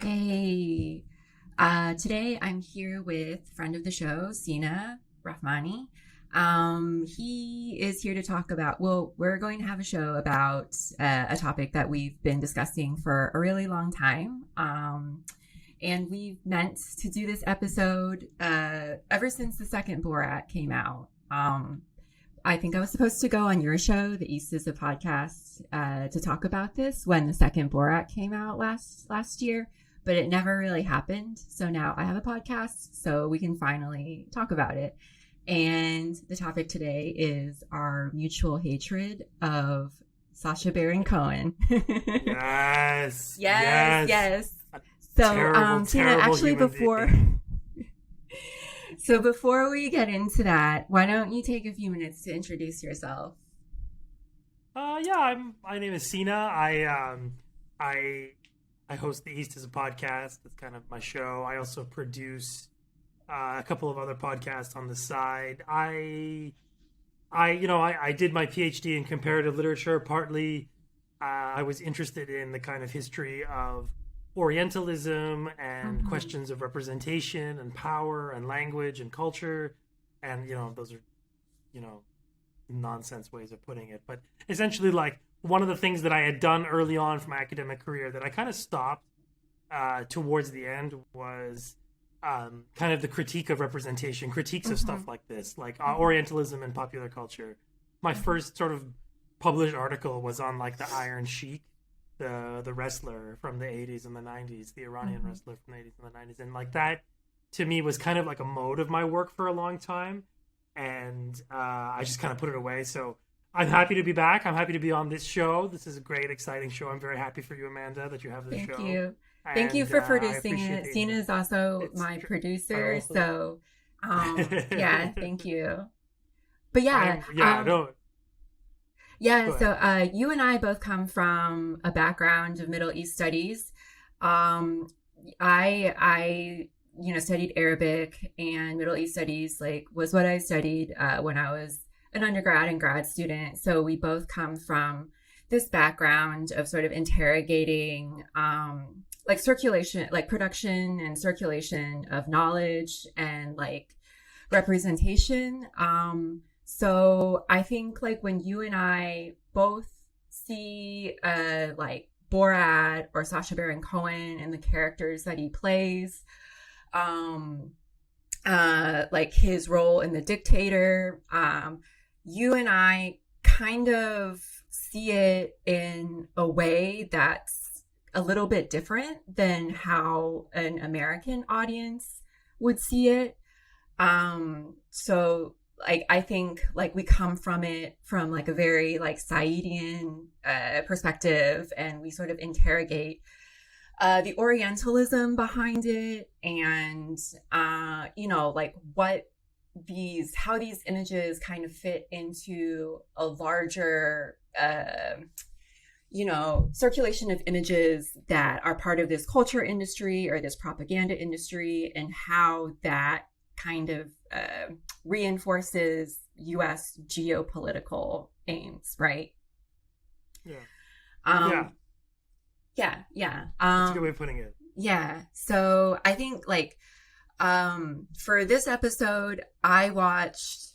Hey, today I'm here with friend of the show, Sina, Rahmani. He is here to talk about, well, we're going to have a show about a topic that we've been discussing for a really long time. And we've meant to do this episode ever since the second Borat came out. I think I was supposed to go on your show, The East is a Podcast, to talk about this when the second Borat came out last year, but it never really happened. So now I have a podcast, so we can finally talk about it. And the topic today is our mutual hatred of Sacha Baron Cohen. Yes. Yes. So, Tina, actually, before we get into that, why don't you take a few minutes to introduce yourself? My name is Sina. I host The East is a Podcast. That's kind of my show. I also produce a couple of other podcasts on the side. I did my PhD in comparative literature. Partly, I was interested in the kind of history of Orientalism and questions of representation and power and language and culture. And, those are, nonsense ways of putting it. But essentially, like, one of the things that I had done early on from my academic career that I kind of stopped towards the end was kind of the critique of representation, critiques of stuff like this, like Orientalism and popular culture. My first sort of published article was on, like, the Iron Sheik, the wrestler from the 80s and the 90s, the Iranian wrestler from the 80s and the 90s. And, like, that, to me, was kind of like a mode of my work for a long time. And I just kind of put it away. So I'm happy to be back. I'm happy to be on this show. This is a great, exciting show. I'm very happy for you, Amanda, that you have this show. Thank you. Thank you for producing it. Sina is also my producer. So, yeah, thank you. But yeah. So you and I both come from a background of Middle East studies. I studied Arabic, and Middle East studies was what I studied when I was an undergrad and grad student. So we both come from this background of sort of interrogating circulation, like production and circulation of knowledge and representation. So I think when you and I both see Borat or Sacha Baron Cohen and the characters that he plays, his role in The Dictator, you and I kind of see it in a way that's a little bit different than how an American audience would see it. So I think we come from it from a very Saidian perspective, and we sort of interrogate the Orientalism behind it, and how these images kind of fit into a larger circulation of images that are part of this culture industry or this propaganda industry, and how that kind of reinforces U.S. geopolitical aims, right? Yeah. Yeah. That's a good way of putting it. Yeah. So I think for this episode, I watched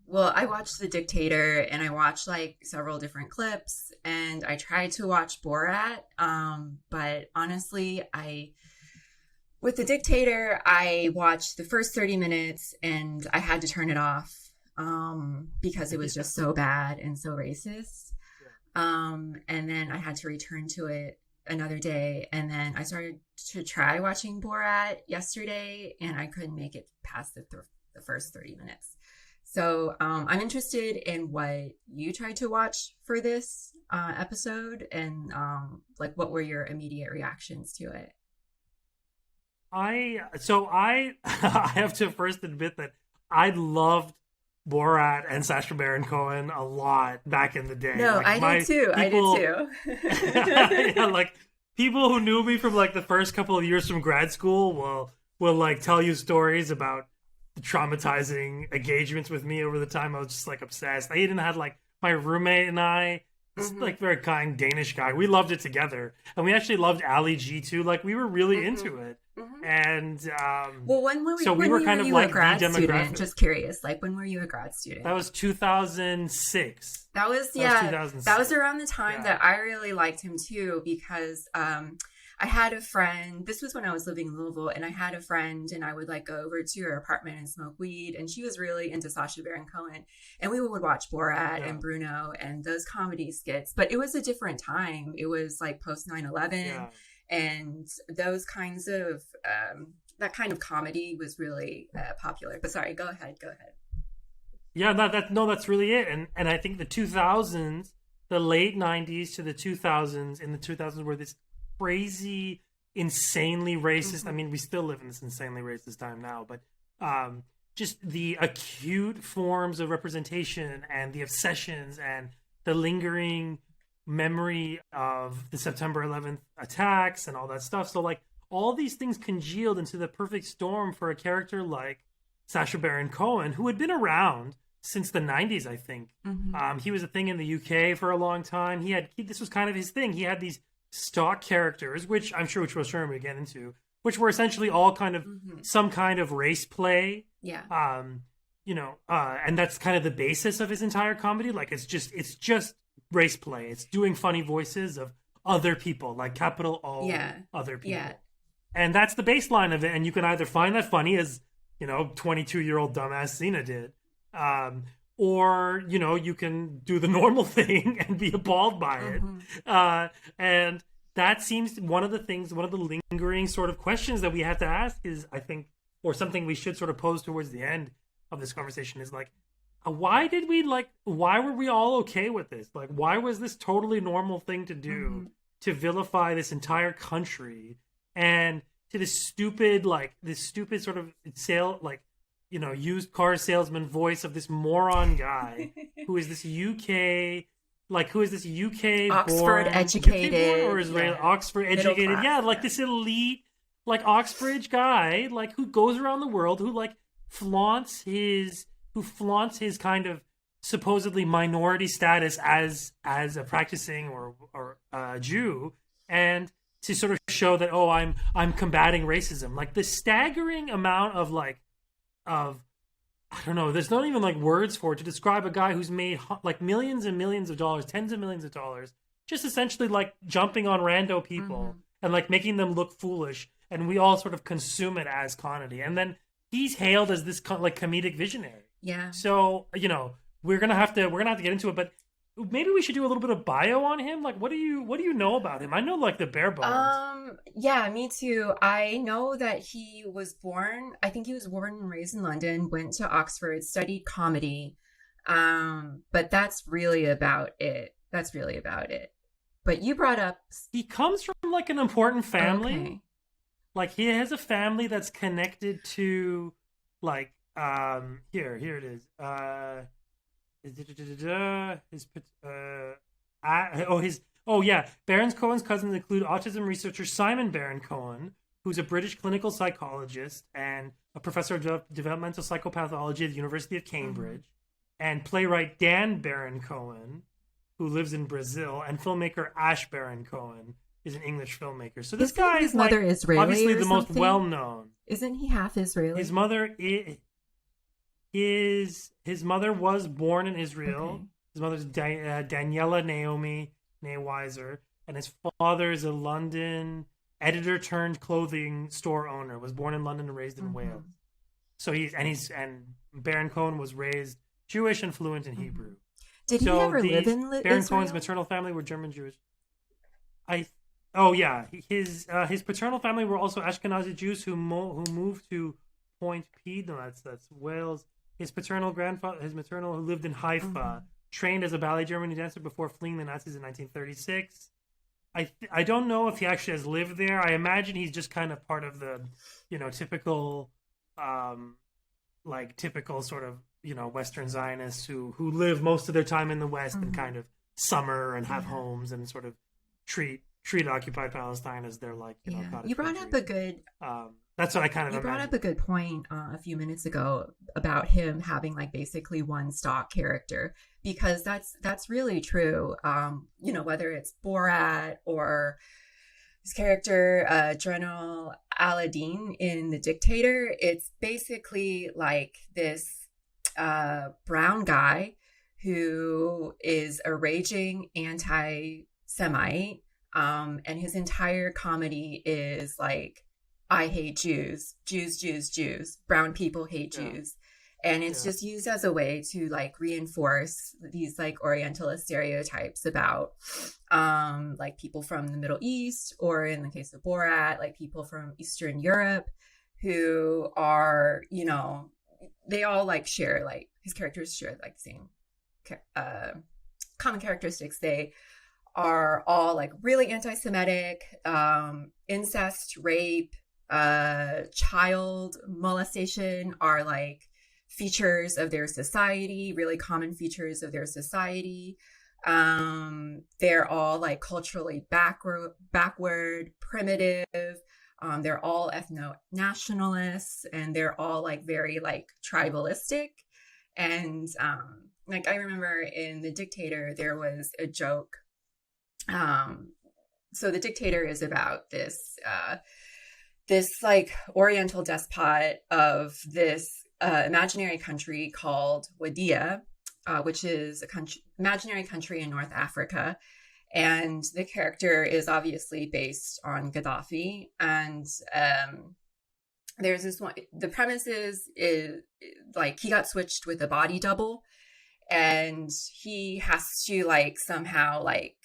The Dictator, and I watched several different clips, and I tried to watch Borat. But honestly, with The Dictator, I watched the first 30 minutes and I had to turn it off because it was just so bad and so racist. And then I had to return to it another day, and then I started to try watching Borat yesterday, and I couldn't make it past the first 30 minutes. So I'm interested in what you tried to watch for this episode, and what were your immediate reactions to it? I have to first admit that I loved Borat and Sacha Baron Cohen a lot back in the day. No, I did too. Yeah, people who knew me from the first couple of years from grad school will tell you stories about the traumatizing engagements with me over the time. I was just obsessed. I even had my roommate and I This Mhm. like very kind Danish guy. We loved it together, and we actually loved Ali G too. Like we were really into it, Mhm. and Well, so we were kind of you a like the grad student? demographic. Just curious. Like, when were you a grad That student? was 2006. That was That was yeah. That was 2006. around the time Yeah. that I really liked him too because I had a friend. This was when I was living in Louisville, and I had a friend, and I would like go over to her apartment and smoke weed. And she was really into Sacha Baron Cohen, and we would watch Borat Yeah. and Bruno and those comedy skits. But it was a different time. It was like post 9/11, Yeah. and those kinds of that kind of comedy was really popular. But sorry, go ahead. Go ahead. Yeah, that's really it. And I think the 2000s, the late 90s to the 2000s, in the 2000s were this crazy, insanely racist. I mean, we still live in this insanely racist time now, but just the acute forms of representation and the obsessions and the lingering memory of the September 11th attacks and all that stuff. So like all these things congealed into the perfect storm for a character like Sacha Baron Cohen, who had been around since the 90s, I think. He was a thing in the UK for a long time. This was kind of his thing. He had these stock characters, which I'm sure we get into, which were essentially all kind of some kind of race play. Yeah. And that's kind of the basis of his entire comedy. Like it's just race play. It's doing funny voices of other people, like capital O, other people. Yeah. And that's the baseline of it. And you can either find that funny, as 22-year-old dumbass Sina did, or you can do the normal thing and be appalled by it. And that seems one of the lingering sort of questions that we have to ask is, I think, or something we should sort of pose towards the end of this conversation is like, why were we all okay with this? Like, why was this totally normal thing to do, to vilify this entire country and to this stupid sort of used car salesman voice of this moron guy who is this UK Oxford born, educated, UK born or Israeli, Oxford educated, this elite, like Oxbridge guy, like who goes around the world, who flaunts his kind of supposedly minority status as a practicing or Jew, and to sort of show that, oh, I'm combating racism. Like the staggering amount of I don't know, there's not even words for it to describe a guy who's made millions and millions of dollars, tens of millions of dollars, just essentially jumping on rando people and making them look foolish, and we all sort of consume it as comedy. And then he's hailed as this comedic visionary. Yeah. So, we're gonna have to get into it, but maybe we should do a little bit of bio on him. Like, what do you know about him? I know the bare bones. Yeah, me too. I know that he was born and raised in London, went to Oxford, studied comedy. But that's really about it. But you brought up, he comes from an important family. Okay. He has a family that's connected to here it is. Baron Cohen's cousins include autism researcher Simon Baron Cohen, who's a British clinical psychologist and a professor of developmental psychopathology at the University of Cambridge, and playwright Dan Baron Cohen, who lives in Brazil, and filmmaker Ash Baron Cohen is an English filmmaker. So this guy is mother Israeli, obviously the most something? well known. Isn't he half Israeli? His mother his mother was born in Israel. Okay. His mother's Daniela Naomi Weiser, and his father is a London editor turned clothing store owner. Was born in London and raised in Wales. So Baron Cohen was raised Jewish and fluent in Hebrew. Did he ever live in Baron Israel? Cohen's maternal family were German Jewish. His paternal family were also Ashkenazi Jews who moved to Point P. No, that's Wales. His maternal who lived in Haifa, trained as a ballet Germany dancer before fleeing the Nazis in 1936. I don't know if he actually has lived there. I imagine he's just kind of part of the, typical, typical sort of, Western Zionists who live most of their time in the West and kind of summer and have homes and sort of treat treat occupied Palestine as their like cottage you brought country. up a good That's what I kind of you brought imagine. up a good point a few minutes ago about him having like basically one stock character, because that's really true. Whether it's Borat or his character General Aladeen in The Dictator, it's basically like this brown guy who is a raging anti-Semite, and his entire comedy is like, I hate Jews, Jews, Jews, Jews, brown people hate Jews. And it's just used as a way to like reinforce these like Orientalist stereotypes about like people from the Middle East, or in the case of Borat, like people from Eastern Europe who are, they all like share, like his characters share like the same common characteristics. They are all like really anti-Semitic, incest, rape, child molestation are like features of their society, really common features of their society. They're all like culturally backward, primitive. They're all ethno-nationalists, and they're all like very like tribalistic. And like I remember in The Dictator, there was a joke. So The Dictator is about this like Oriental despot of this imaginary country called Wadia, which is a imaginary country in North Africa. And the character is obviously based on Gaddafi. And there's this one, the premise is like he got switched with a body double, and he has to like somehow like,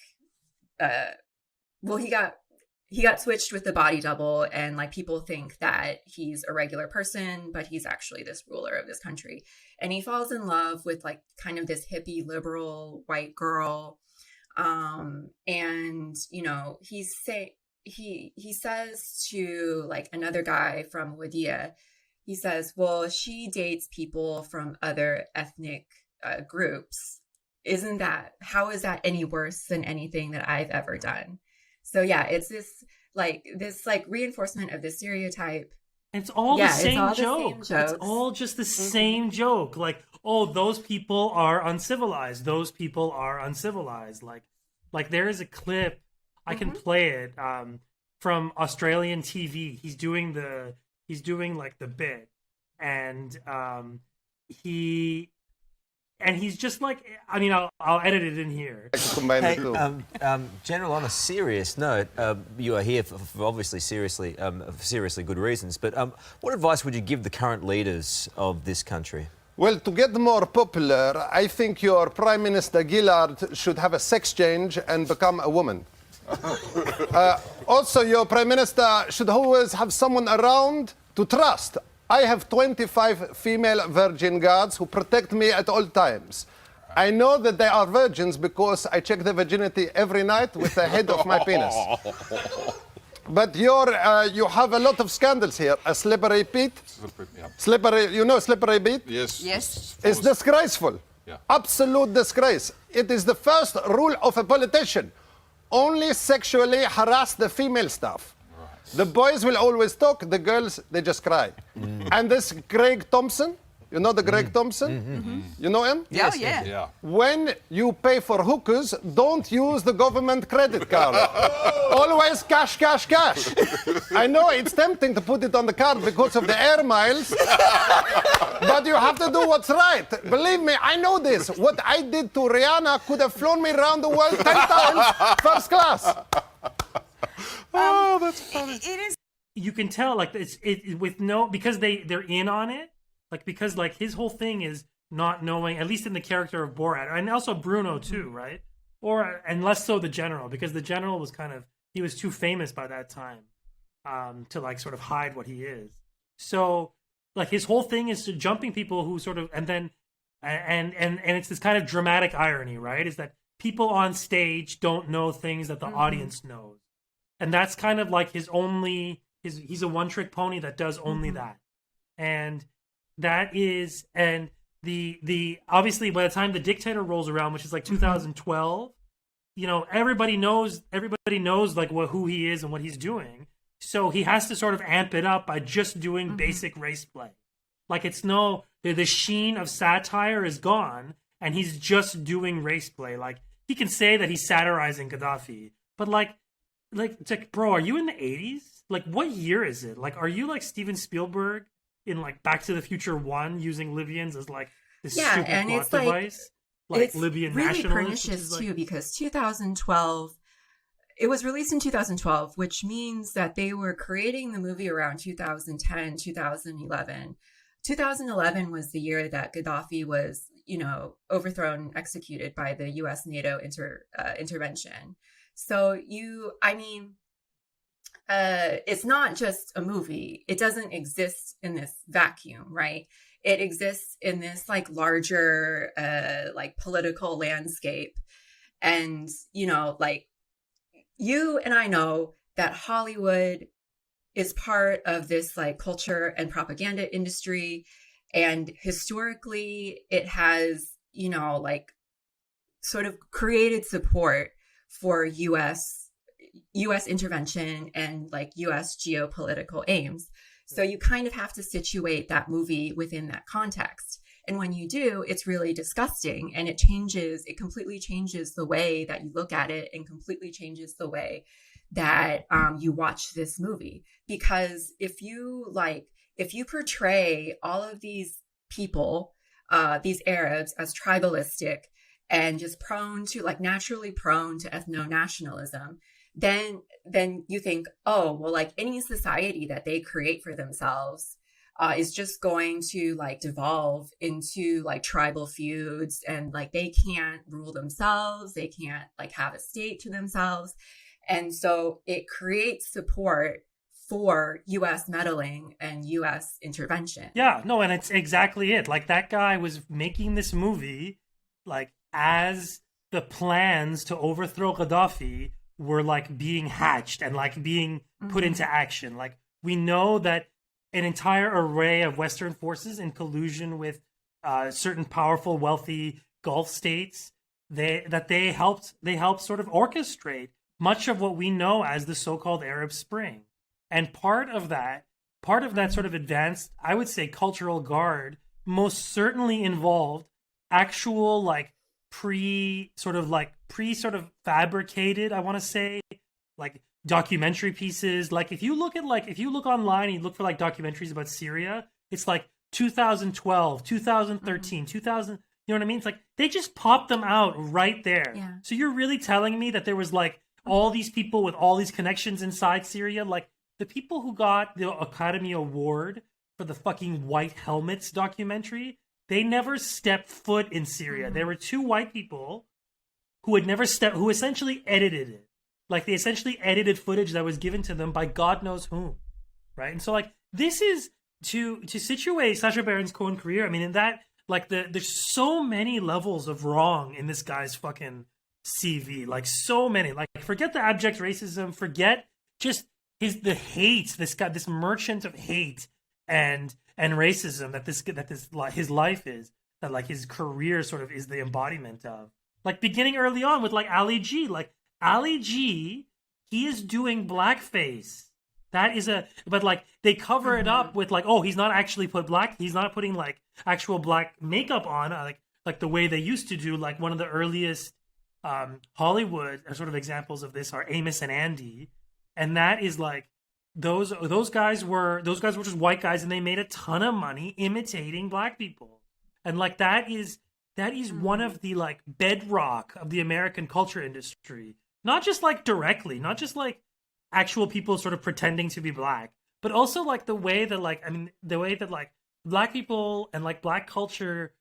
he got switched with the body double, and like people think that he's a regular person, but he's actually this ruler of this country. And he falls in love with like kind of this hippie liberal white girl. And he says to like another guy from Wadia, he says, well, she dates people from other ethnic groups. How is that any worse than anything that I've ever done? So yeah, it's this reinforcement of the stereotype. It's all the same joke. It's all just the same joke. Like, oh, those people are uncivilized. Those people are uncivilized. Like there is a clip, I can play it, from Australian TV. He's doing like the bit, and he's just like, I mean, I'll edit it in here. Hey, General, on a serious note, you are here for obviously seriously good reasons, but what advice would you give the current leaders of this country? Well, to get more popular, I think your Prime Minister Gillard should have a sex change and become a woman. Also, your Prime Minister should always have someone around to trust. I have 25 female virgin guards who protect me at all times. I know that they are virgins because I check their virginity every night with the head of my penis. But you have a lot of scandals here. A slippery Pete. Slippery, slippery Pete? Yes. Yes. It's disgraceful. Yeah. Absolute disgrace. It is the first rule of a politician. Only sexually harass the female staff. The boys will always talk, the girls, they just cry. And this Greg Thompson, you know the Greg Thompson? You know him? Yes. Yeah. When you pay for hookers, don't use the government credit card. Always cash, cash, cash. I know it's tempting to put it on the card because of the air miles, but you have to do what's right. Believe me, I know this. What I did to Rihanna could have flown me around the world 10 times first class. Oh, that's funny. It is. You can tell, like, because they're in on it, like, because like his whole thing is not knowing, at least in the character of Borat, and also Bruno too, right? And less so the General, because the General was he was too famous by that time to like sort of hide what he is. So like his whole thing is to jumping people who sort of, and then and it's this kind of dramatic irony, right? Is that people on stage don't know things that the audience knows. And that's kind of like he's a one-trick pony that does only that. And that is, and the obviously by the time The Dictator rolls around, which is like 2012, everybody knows like who he is and what he's doing. So he has to sort of amp it up by just doing basic race play. Like the sheen of satire is gone, and he's just doing race play. Like he can say that he's satirizing Gaddafi, but like it's like, bro, are you in the 80s? Like, what year is it? Like, are you like Steven Spielberg in like Back to the Future 1 using Libyans as like this stupid and plot it's device? Like it's Libyan really nationalists, pernicious like, too, because 2012, it was released in 2012, which means that they were creating the movie around 2010, 2011. 2011 was the year that Gaddafi was, overthrown and executed by the U.S. NATO intervention. So it's not just a movie. It doesn't exist in this vacuum, right? It exists in this like larger like political landscape. And, like you and I know that Hollywood is part of this like culture and propaganda industry. And historically, it has, like sort of created support for U.S. intervention and like U.S. geopolitical aims. So you kind of have to situate that movie within that context. And when you do, it's really disgusting, and it completely changes the way that you look at it, and completely changes the way that you watch this movie. Because if you portray all of these people, these Arabs, as tribalistic and just naturally prone to ethno-nationalism, then you think, oh, well, like any society that they create for themselves is just going to like devolve into like tribal feuds, and like they can't rule themselves, they can't like have a state to themselves. And so it creates support for U.S. meddling and U.S. intervention. Yeah, no, and it's exactly it. Like that guy was making this movie like as the plans to overthrow Gaddafi were like being hatched and like being put into action. Like we know that an entire array of Western forces in collusion with certain powerful, wealthy Gulf states, they helped sort of orchestrate much of what we know as the so-called Arab Spring. And part of that sort of advanced, I would say, cultural guard most certainly involved actual like pre fabricated, I want to say, like documentary pieces. Like if you look online and you look for like documentaries about Syria, it's like 2012, 2013, 2000, you know what I mean? It's like they just popped them out right there. Yeah. So you're really telling me that there was like all these people with all these connections inside Syria, like the people who got the Academy Award for the fucking White Helmets documentary, they never stepped foot in Syria. There were two white people who essentially edited it. Like they essentially edited footage that was given to them by God knows whom, right? And so like this is to situate Sacha Baron Cohen's career. I mean, in that like there's so many levels of wrong in this guy's fucking CV, like so many. Like forget the abject racism, forget just the hate, this merchant of hate and racism that his life is, that like his career sort of is the embodiment of. Like beginning early on with like Ali G, like Ali G, he is doing blackface. But like they cover it up with like, oh, he's not putting like actual black makeup on, like the way they used to do. Like one of the earliest Hollywood sort of examples of this are Amos and Andy, and that is like those guys were just white guys, and they made a ton of money imitating black people, and like that is one of the like bedrock of the American culture industry. Not just like directly, not just like actual people sort of pretending to be black, but also like the way that like black people and like black culture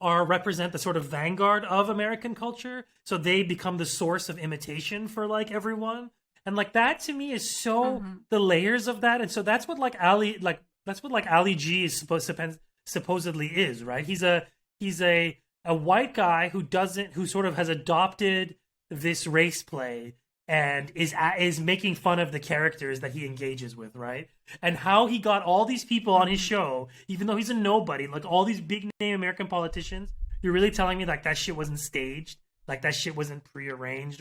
represent the sort of vanguard of American culture, so they become the source of imitation for like everyone. And like that to me is so the layers of that. And so that's what like Ali G is supposedly is, right? He's a white guy who sort of has adopted this race play and is making fun of the characters that he engages with, right? And how he got all these people on his show, even though he's a nobody, like all these big name American politicians. You're really telling me like that shit wasn't staged? like that shit wasn't prearranged or